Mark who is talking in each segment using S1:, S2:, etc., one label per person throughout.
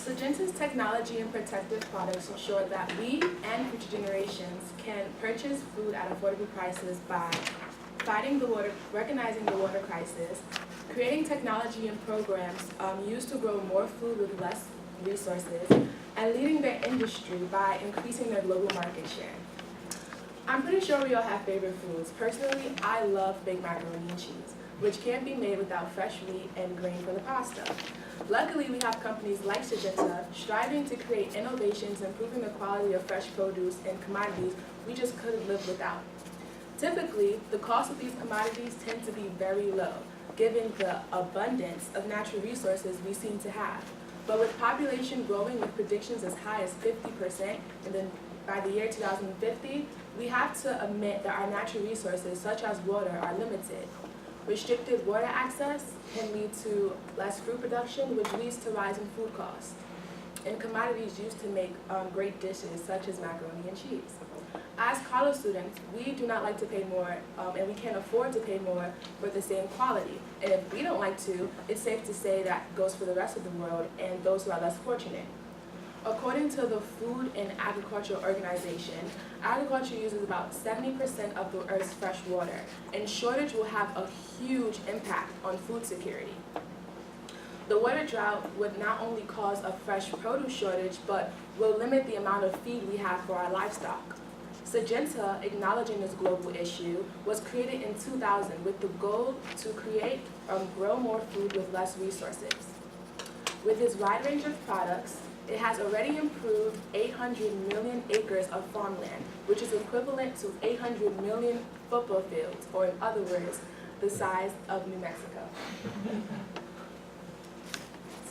S1: Syngenta's technology and protective products ensure that we and future generations can purchase food at affordable prices by recognizing the water crisis, creating technology and programs used to grow more food with less resources, and leading their industry by increasing their global market share. I'm pretty sure we all have favorite foods. Personally, I love baked macaroni and cheese, which can't be made without fresh wheat and grain for the pasta. Luckily, we have companies like Syngenta striving to create innovations improving the quality of fresh produce and commodities we just couldn't live without. Typically, the cost of these commodities tend to be very low, given the abundance of natural resources we seem to have. But with population growing with predictions as high as 50%, and then by the year 2050, we have to admit that our natural resources, such as water, are limited. Restricted water access can lead to less fruit production, which leads to rising food costs, and commodities used to make great dishes, such as macaroni and cheese. As college students, we do not like to pay more, and we can't afford to pay more for the same quality. And if we don't like to, it's safe to say that goes for the rest of the world and those who are less fortunate. According to the Food and Agriculture Organization, agriculture uses about 70% of the Earth's fresh water, and shortage will have a huge impact on food security. The water drought would not only cause a fresh produce shortage, but will limit the amount of feed we have for our livestock. Syngenta, acknowledging this global issue, was created in 2000 with the goal to create and grow more food with less resources. With its wide range of products, it has already improved 800 million acres of farmland, which is equivalent to 800 million football fields, or in other words, the size of New Mexico.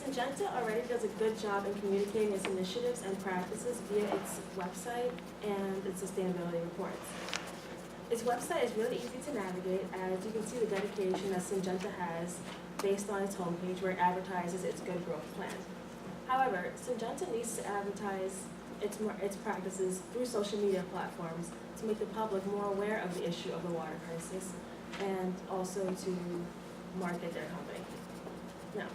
S2: Syngenta already does a good job in communicating its initiatives and practices via its website and its sustainability reports. Its website is really easy to navigate, as you can see the dedication that Syngenta has based on its homepage, where it advertises its good growth plan. However, Syngenta needs to advertise its practices through social media platforms to make the public more aware of the issue of the water crisis, and also to market their company. Now,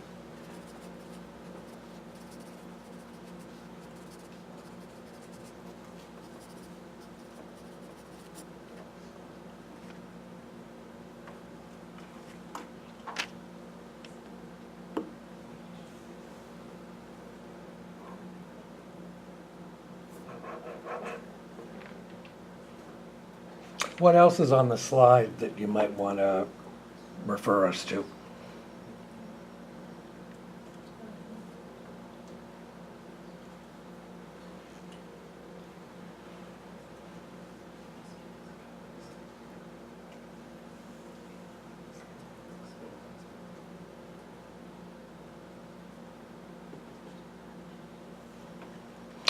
S3: What else is on the slide that you might want to refer us to?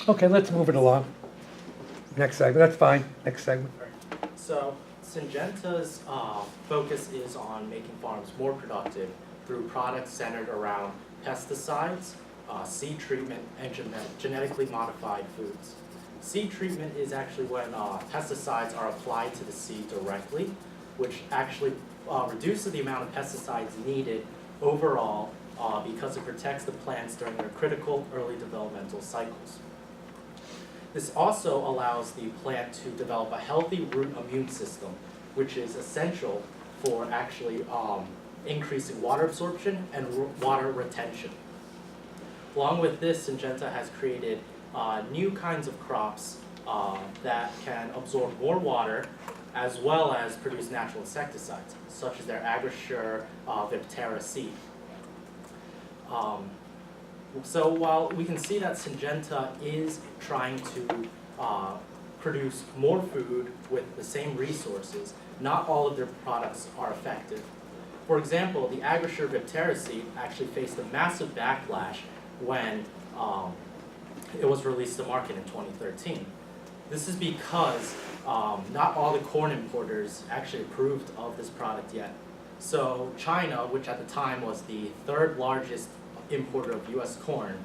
S3: Okay, let's move it along. Next segment, that's fine. Next segment.
S4: So Syngenta's focus is on making farms more productive through products centered around pesticides, seed treatment, and genetically modified foods. Seed treatment is actually when pesticides are applied to the seed directly, which actually reduces the amount of pesticides needed overall because it protects the plants during their critical early developmental cycles. This also allows the plant to develop a healthy root immune system, which is essential for actually increasing water absorption and water retention. Along with this, Syngenta has created new kinds of crops that can absorb more water as well as produce natural insecticides, such as their Agrosure Viptera seed. So while we can see that Syngenta is trying to produce more food with the same resources, not all of their products are effective. For example, the Agrosure Viptera seed actually faced a massive backlash when it was released to market in 2013. This is because not all the corn importers actually approved of this product yet. So China, which at the time was the third largest importer of U.S. corn,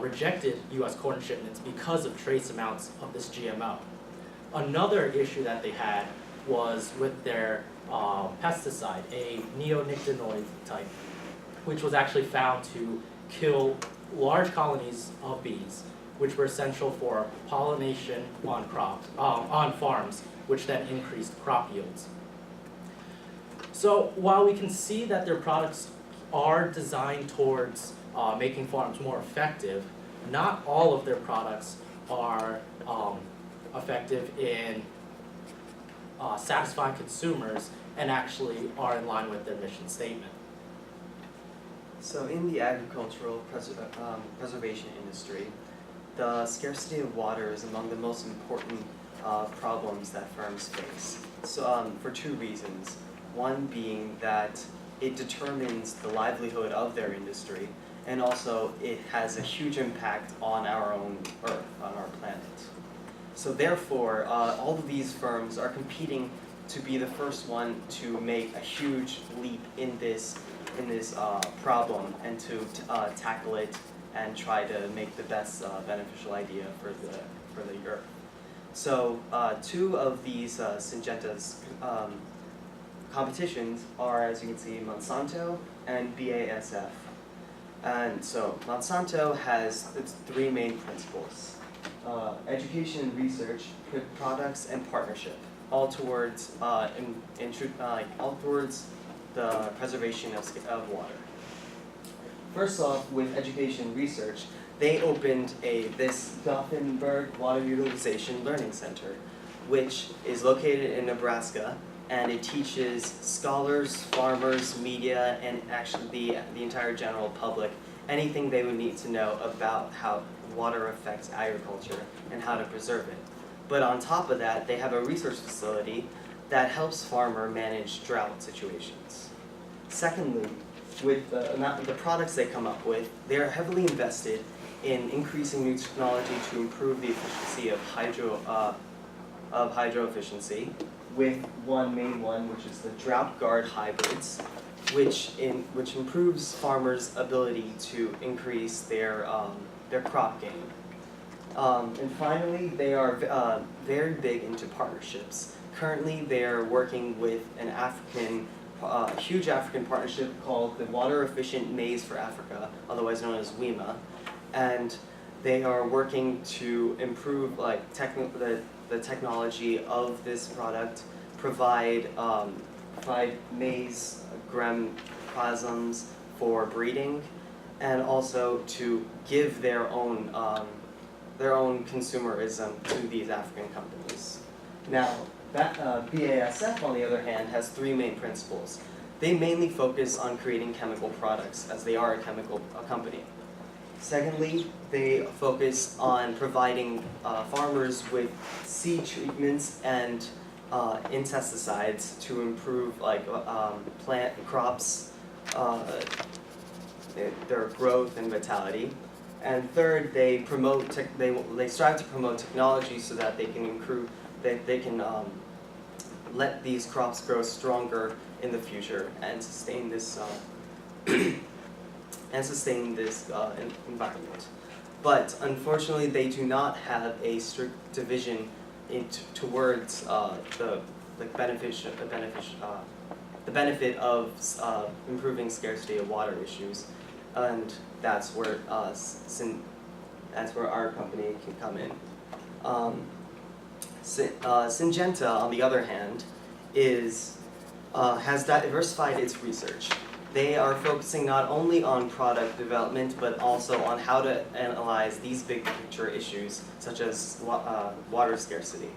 S4: rejected U.S. corn shipments because of trace amounts of this GMO. Another issue that they had was with their pesticide, a neonicotinoid type, which was actually found to kill large colonies of bees, which were essential for pollination on crops, on farms, which then increased crop yields. So while we can see that their products are designed towards making farms more effective, not all of their products are effective in satisfying consumers and actually are in line with their mission statement.
S5: So in the agricultural preservation industry, the scarcity of water is among the most important problems that firms face. So for two reasons. One being that it determines the livelihood of their industry, and also it has a huge impact on our own Earth, on our planet. So therefore, all of these firms are competing to be the first one to make a huge leap in this problem and to tackle it and try to make the best beneficial idea for the Earth. So two of these Syngenta's competitions are, as you can see, Monsanto and BASF. And so Monsanto has its three main principles: education and research, products, and partnership, all towards all towards the preservation of water. First off, with education and research, they opened this Gothenburg Water Utilization Learning Center, which is located in Nebraska, and it teaches scholars, farmers, media, and actually the entire general public anything they would need to know about how water affects agriculture and how to preserve it. But on top of that, they have a research facility that helps farmer manage drought situations. Secondly, with the products they come up with, they are heavily invested in increasing new technology to improve the efficiency of hydro efficiency, with one main one, which is the drought guard hybrids, which improves farmers' ability to increase their crop gain. And finally, they are very big into partnerships. Currently, they are working with an huge African partnership called the Water Efficient Maize for Africa, otherwise known as WEMA, and they are working to improve the technology of this product, provide maize germplasms for breeding, and also to give their own consumerism to these African companies. Now, BASF, on the other hand, has three main principles. They mainly focus on creating chemical products, as they are a chemical company. Secondly, they focus on providing farmers with seed treatments and insecticides to improve plant crops, their growth and vitality. And third, they strive to promote technology so that they can let these crops grow stronger in the future and sustain this environment. But unfortunately, they do not have a strict division towards the benefit of improving scarcity of water issues, and that's where our company can come in. Syngenta, on the other hand, has diversified its research. They are focusing not only on product development, but also on how to analyze these big picture issues, such as water scarcity.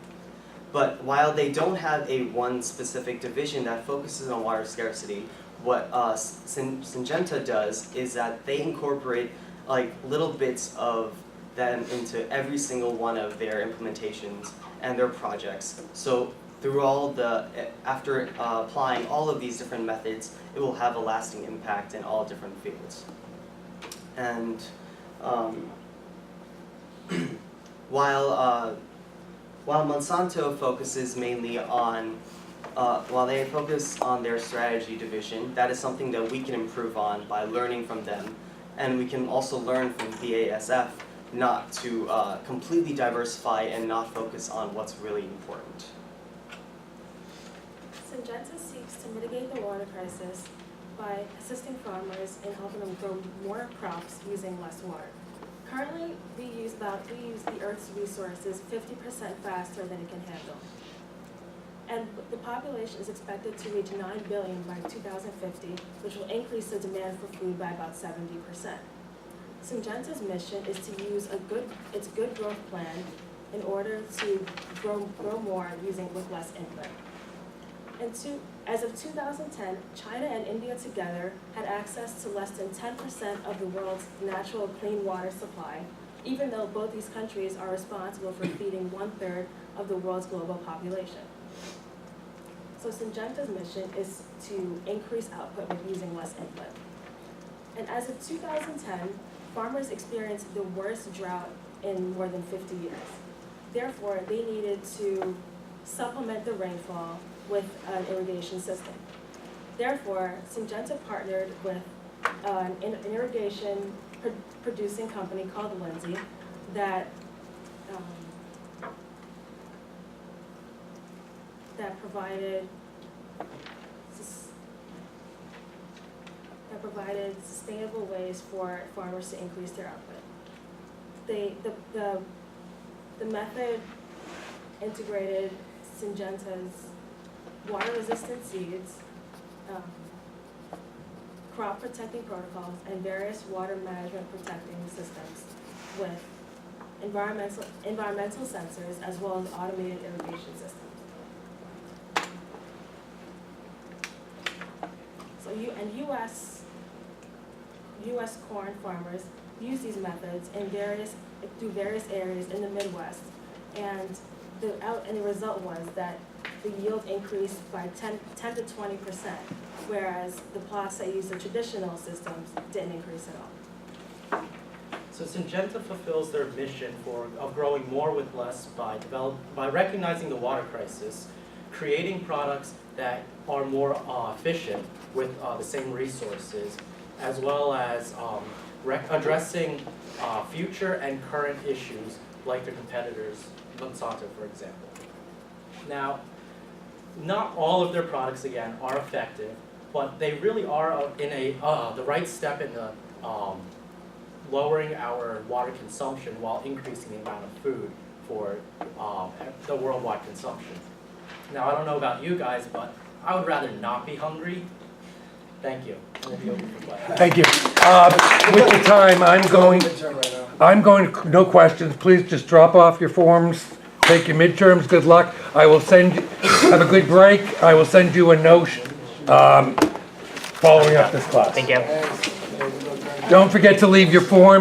S5: But while they don't have one specific division that focuses on water scarcity, what Syngenta does is that they incorporate little bits of them into every single one of their implementations and their projects. So after applying all of these different methods, it will have a lasting impact in all different fields. And while Monsanto focuses mainly on, while they focus on their strategy division, that is something that we can improve on by learning from them, and we can also learn from BASF not to completely diversify and not focus on what's really important.
S2: Syngenta seeks to mitigate the water crisis by assisting farmers in helping them grow more crops using less water. Currently, we use the Earth's resources 50% faster than it can handle. And the population is expected to reach 9 billion by 2050, which will increase the demand for food by about 70%. Syngenta's mission is to use its good growth plan in order to grow more with less input. As of 2010, China and India together had access to less than 10% of the world's natural clean water supply, even though both these countries are responsible for feeding 1/3 of the world's global population. So Syngenta's mission is to increase output with using less input. And as of 2010, farmers experienced the worst drought in more than 50 years. Therefore, they needed to supplement the rainfall with an irrigation system. Therefore, Syngenta partnered with an irrigation producing company called Lindsay that provided sustainable ways for farmers to increase their output. The method integrated Syngenta's water-resistant seeds, crop protecting protocols, and various water management protecting systems with environmental sensors as well as automated irrigation systems. So U.S. corn farmers use these methods through various areas in the Midwest, and the result was that the yield increased by 10 to 20%, whereas the plots that use the traditional systems didn't increase at all.
S4: So Syngenta fulfills their mission of growing more with less by recognizing the water crisis, creating products that are more efficient with the same resources, as well as addressing future and current issues like their competitors, Monsanto, for example. Now, not all of their products, again, are effective, but they really are the right step in the lowering our water consumption while increasing the amount of food for the worldwide consumption. Now, I don't know about you guys, but I would rather not be hungry. Thank you. I'm going to be open for questions.
S3: Thank you. With the time, I'm going to, no questions, please just drop off your forms, take your midterms, good luck. I will have a good break. I will send you a note following up this class.
S6: Thank you.
S3: Don't forget to leave your forms.